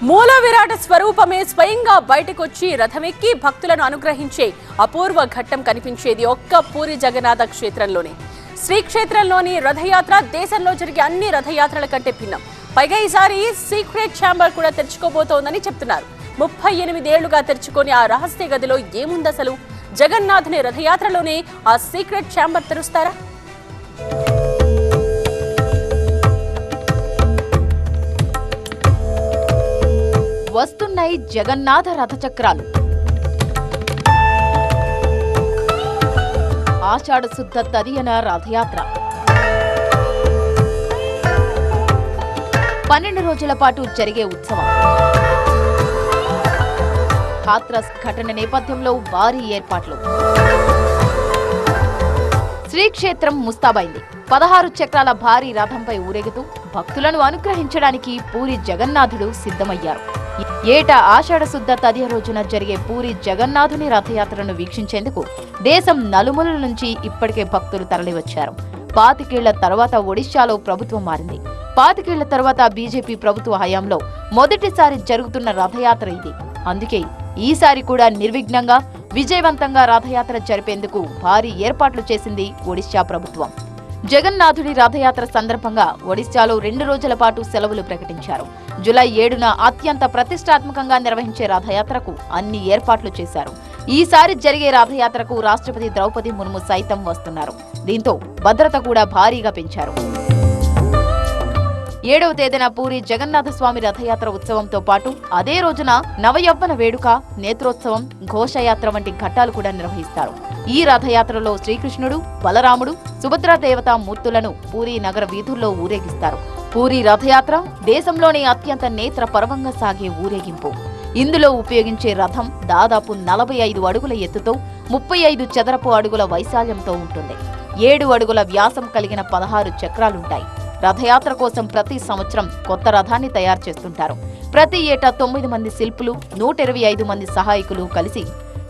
మూల విరాట స్వరూపమే స్వయంగా బయటకొచ్చి రథమెక్కి భక్తులను అనుగ్రహించే అపూర్వ ఘట్టం కనిపించేది ఒక్క పూరి జగన్నాథ క్షేత్రంలోనే. శ్రీక్షేత్రంలోని రథయాత్ర దేశంలో జరిగే అన్ని రథయాత్రల కంటే భిన్నం. పైగా ఈసారి సీక్రెట్ ఛాంబర్ కూడా తెరుచుకోబోతోందని చెప్తున్నారు. 38 ఏళ్లుగా తెరుచుకొని ఆ రహస్య గదిలో ఏముందసలు? జగన్నాథుని రథయాత్రలోనే ఆ సీక్రెట్ ఛాంబర్ తెరుస్తారా? వస్తున్నాయి జగన్నాథ రథచక్రాలు. ఆషాఢ శుద్ధ తదియన రథయాత్ర 12 రోజుల పాటు జరిగే ఉత్సవం. హాత్రస్ ఘటన నేపథ్యంలో భారీ ఏర్పాట్లు. శ్రీక్షేత్రం ముస్తాబైంది. 16 చక్రాల భారీ రథంపై ఊరేగుతూ భక్తులను అనుగ్రహించడానికి పూరి జగన్నాథుడు సిద్ధమయ్యారు. ఏటా ఆషాఢ శుద్ధ తదియ రోజున జరిగే పూరి జగన్నాథుని రథయాత్రను వీక్షించేందుకు దేశం నలుమూలల నుంచి ఇప్పటికే భక్తులు తరలివచ్చారు. 25 ఏళ్ల తర్వాత ఒడిశాలో ప్రభుత్వం మారింది. 25 ఏళ్ల తర్వాత బీజేపీ ప్రభుత్వ హయాంలో మొదటిసారి జరుగుతున్న రథయాత్ర ఇది. అందుకే ఈసారి కూడా నిర్విఘ్నంగా విజయవంతంగా రథయాత్ర జరిపేందుకు భారీ ఏర్పాట్లు చేసింది ఒడిశా ప్రభుత్వం. జగన్నాథుడి రథయాత్ర సందర్భంగా ఒడిశాలో 2 రోజుల పాటు సెలవులు ప్రకటించారు. జూలై 7న అత్యంత ప్రతిష్టాత్మకంగా నిర్వహించే రథయాత్రకు అన్ని ఏర్పాట్లు చేశారు. ఈసారి జరిగే రథయాత్రకు రాష్ట్రపతి ద్రౌపది ముర్ము సైతం వస్తున్నారు. దీంతో భద్రత కూడా భారీగా పెంచారు. 7వ తేదీన పూరి జగన్నాథ స్వామి రథయాత్ర ఉత్సవంతో పాటు అదే రోజున నవయవ్వన వేడుక, నేత్రోత్సవం, ఘోషయాత్ర వంటి ఘట్టాలు కూడా నిర్వహిస్తారు. ఈ రథయాత్రలో శ్రీకృష్ణుడు, బలరాముడు, సుభద్రాదేవత మూర్తులను పూరి నగర వీధుల్లో ఊరేగిస్తారు. పూరి రథయాత్ర దేశంలోనే అత్యంత నేత్ర పర్వంగా సాగే ఊరేగింపు. ఇందులో ఉపయోగించే రథం దాదాపు 45 అడుగుల ఎత్తుతో 35 చదరపు అడుగుల వైశాల్యంతో ఉంటుంది. 7 అడుగుల వ్యాసం కలిగిన 16 చక్రాలుంటాయి. రథయాత్ర కోసం ప్రతి సంవత్సరం కొత్త రథాన్ని తయారు చేస్తుంటారు. ప్రతి ఏటా 9 మంది శిల్పులు, 125 మంది సహాయకులు కలిసి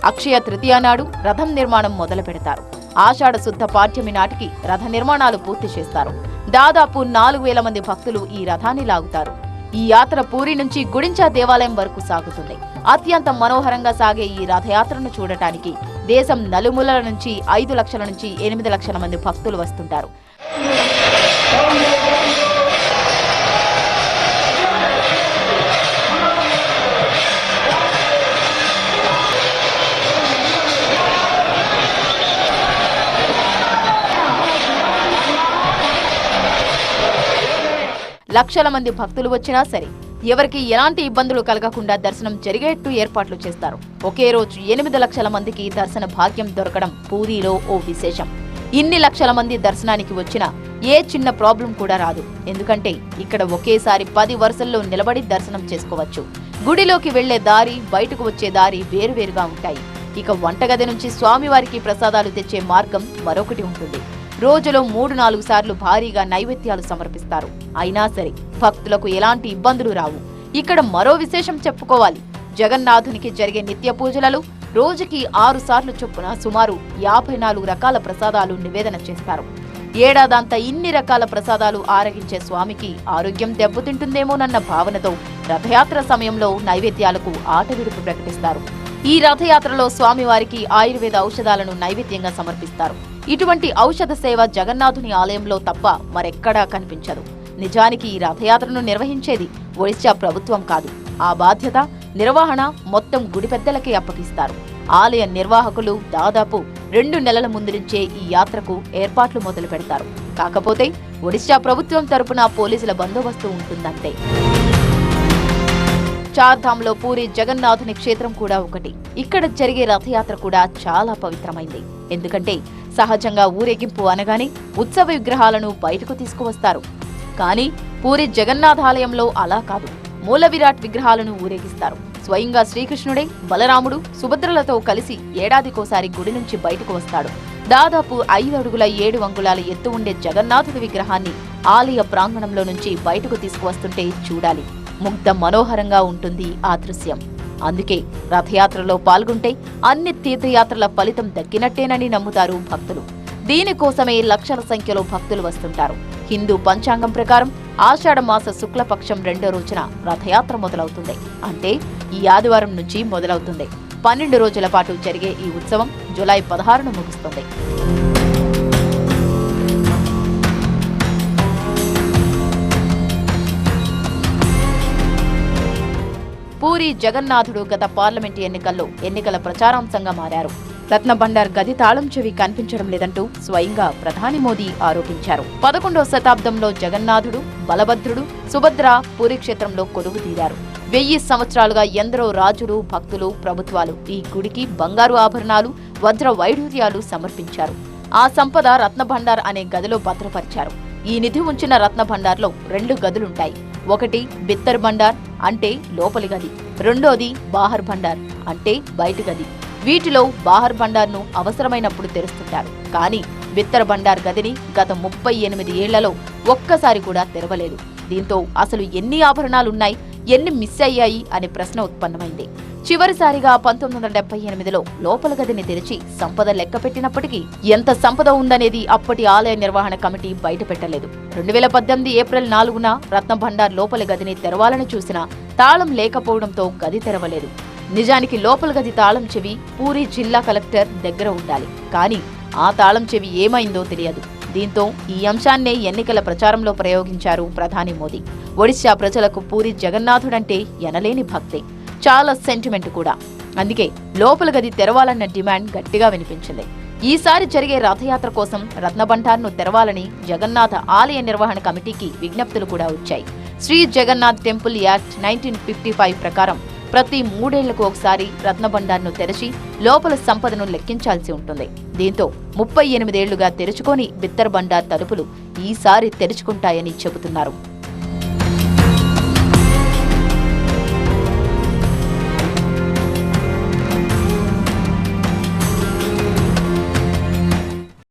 అక్షయ తృతీయ నాడు రథం నిర్మాణం మొదలు పెడతారు. ఆషాఢ శుద్ధ పాఠ్యమి నాటికి రథ నిర్మాణాలు పూర్తి చేస్తారు. దాదాపు 4000 మంది భక్తులు ఈ రథాన్ని లాగుతారు. ఈ యాత్ర పూరి నుంచి గుడించా దేవాలయం వరకు సాగుతుంది. అత్యంత మనోహరంగా సాగే ఈ రథయాత్రను చూడటానికి దేశం నలుమూలల నుంచి 5 లక్షల నుంచి 8 లక్షల మంది భక్తులు వస్తుంటారు. లక్షల మంది భక్తులు వచ్చినా సరే ఎవరికి ఎలాంటి ఇబ్బందులు కలగకుండా దర్శనం జరిగేట్టు ఏర్పాట్లు చేస్తారు. ఒకే రోజు 8 లక్షల మందికి దర్శన భాగ్యం దొరకడం పూరిలో ఓ విశేషం. ఇన్ని లక్షల మంది దర్శనానికి వచ్చినా ఏ చిన్న ప్రాబ్లం కూడా రాదు. ఎందుకంటే ఇక్కడ ఒకేసారి 10 వరుసల్లో నిలబడి దర్శనం చేసుకోవచ్చు. గుడిలోకి వెళ్లే దారి, బయటకు వచ్చే దారి వేరువేరుగా ఉంటాయి. ఇక వంటగది నుంచి స్వామివారికి ప్రసాదాలు తెచ్చే మార్గం మరొకటి ఉంటుంది. రోజులో 3-4 సార్లు భారీగా నైవేద్యాలు సమర్పిస్తారు. అయినా సరే భక్తులకు ఎలాంటి ఇబ్బందులు రావు. ఇక్కడ మరో విశేషం చెప్పుకోవాలి. జగన్నాథునికి జరిగే నిత్య పూజలలో రోజుకి 6 సార్లు చొప్పున సుమారు 54 రకాల ప్రసాదాలు నివేదన చేస్తారు. ఏడాదంతా ఇన్ని రకాల ప్రసాదాలు ఆరగించే స్వామికి ఆరోగ్యం దెబ్బతింటుందేమోనన్న భావనతో రథయాత్ర సమయంలో నైవేద్యాలకు ఆటవిడుపు ప్రకటిస్తారు. ఈ రథయాత్రలో స్వామివారికి ఆయుర్వేద ఔషధాలను నైవేద్యంగా సమర్పిస్తారు. ఇటువంటి ఔషధ సేవ జగన్నాథుని ఆలయంలో తప్ప మరెక్కడా కనిపించదు. నిజానికి ఈ రథయాత్రను నిర్వహించేది ఒడిశా ప్రభుత్వం కాదు. ఆ బాధ్యత, నిర్వహణ మొత్తం గుడి పెద్దలకే అప్పగిస్తారు. ఆలయ నిర్వాహకులు దాదాపు 2 నెలల ముందు నుంచే ఈ యాత్రకు ఏర్పాట్లు మొదలు పెడతారు. కాకపోతే ఒడిశా ప్రభుత్వం తరపున పోలీసుల బందోబస్తు ఉంటుందంతే. చార్ధాంలో పూరి జగన్నాథుని క్షేత్రం కూడా ఒకటి. ఇక్కడ జరిగే రథయాత్ర కూడా చాలా పవిత్రమైంది. ఎందుకంటే సహజంగా ఊరేగింపు అనగానే ఉత్సవ విగ్రహాలను బయటకు తీసుకువస్తారు. కానీ పూరి జగన్నాథాలయంలో అలా కాదు. మూల విరాట్ విగ్రహాలను ఊరేగిస్తారు. స్వయంగా శ్రీకృష్ణుడే బలరాముడు, సుభద్రలతో కలిసి ఏడాదికోసారి గుడి నుంచి బయటకు వస్తాడు. దాదాపు 5 అడుగుల 7 అంగుళాల ఎత్తు ఉండే జగన్నాథుడి విగ్రహాన్ని ఆలయ ప్రాంగణంలో నుంచి బయటకు తీసుకువస్తుంటే చూడాలి. ముగ్ధ మనోహరంగా ఉంటుంది ఆ దృశ్యం. అందుకే రథయాత్రలో పాల్గొంటే అన్ని తీర్థయాత్రల ఫలితం దక్కినట్టేనని నమ్ముతారు భక్తులు. దీనికోసమే లక్షల సంఖ్యలో భక్తులు వస్తుంటారు. హిందూ పంచాంగం ప్రకారం ఆషాఢ మాస శుక్లపక్షం 2వ రోజున రథయాత్ర మొదలవుతుంది. అంటే ఈ ఆదివారం నుంచి మొదలవుతుంది. 12 రోజుల పాటు జరిగే ఈ ఉత్సవం జూలై 16న ముగుస్తుంది. పూరి జగన్నాథుడు గత పార్లమెంటు ఎన్నికల్లో ఎన్నికల ప్రచారాంశంగా మారారు. రత్నభండార్ గది తాళం చెవి కనిపించడం లేదంటూ స్వయంగా ప్రధాని మోదీ ఆరోపించారు. 11వ శతాబ్దంలో జగన్నాథుడు, బలభద్రుడు, సుభద్ర పూరి క్షేత్రంలో కొలువు తీరారు. 1000 సంవత్సరాలుగా ఎందరో రాజులు, భక్తులు, ప్రభుత్వాలు ఈ గుడికి బంగారు ఆభరణాలు, వజ్ర వైఢూర్యాలు సమర్పించారు. ఆ సంపద రత్నభండార్ అనే గదిలో భద్రపరిచారు. ఈ నిధి ఉంచిన రత్నభండార్లో 2 గదులుంటాయి. ఒకటి బిత్తర్ భండార్ అంటే లోపలి గది, రెండోది బాహర్ భండార్ అంటే బయటి గది. వీటిలో బాహర్ భండార్ను అవసరమైనప్పుడు తెరుస్తుంటారు. కానీ బిత్తర్ భండార్ గదిని గత 38 ఏళ్లలో ఒక్కసారి కూడా తెరవలేదు. దీంతో అసలు ఎన్ని ఆభరణాలున్నాయి, ఎన్ని మిస్ అయ్యాయి అనే ప్రశ్న ఉత్పన్నమైంది. చివరిసారిగా 1978లో లోపల గదిని తెరిచి సంపద లెక్క పెట్టినప్పటికీ ఎంత సంపద ఉందనేది అప్పటి ఆలయ నిర్వహణ కమిటీ బయటపెట్టలేదు. 2018 ఏప్రిల్ 4న రత్నభండార్ లోపలి గదిని తెరవాలని చూసినా తాళం లేకపోవడంతో గది తెరవలేదు. నిజానికి లోపల గది తాళం చెవి పూరి జిల్లా కలెక్టర్ దగ్గర ఉండాలి. కానీ ఆ తాళం చెవి ఏమైందో తెలియదు. దీంతో ఈ అంశాన్నే ఎన్నికల ప్రచారంలో ప్రయోగించారు ప్రధాని మోదీ. ఒడిశా ప్రజలకు పూరి జగన్నాథుడంటే ఎనలేని భక్తి, చాలా సెంటిమెంట్ కూడా. అందుకే లోపల గది తెరవాలన్న డిమాండ్ గట్టిగా వినిపించింది. ఈసారి జరిగే రథయాత్ర కోసం రత్నభండార్ను తెరవాలని జగన్నాథ ఆలయ నిర్వహణ కమిటీకి విజ్ఞప్తులు కూడా వచ్చాయి. శ్రీ జగన్నాథ్ టెంపుల్ యాక్ట్ 1955 ప్రకారం ప్రతి 3 ఏళ్లకు ఒకసారి రత్నభండార్ను తెరిచి లోపల సంపదను లెక్కించాల్సి ఉంటుంది. దీంతో 38 ఏళ్లుగా తెరుచుకొని బిత్తర్ భండార్ తలుపులు ఈసారి తెరుచుకుంటాయని చెబుతున్నారు.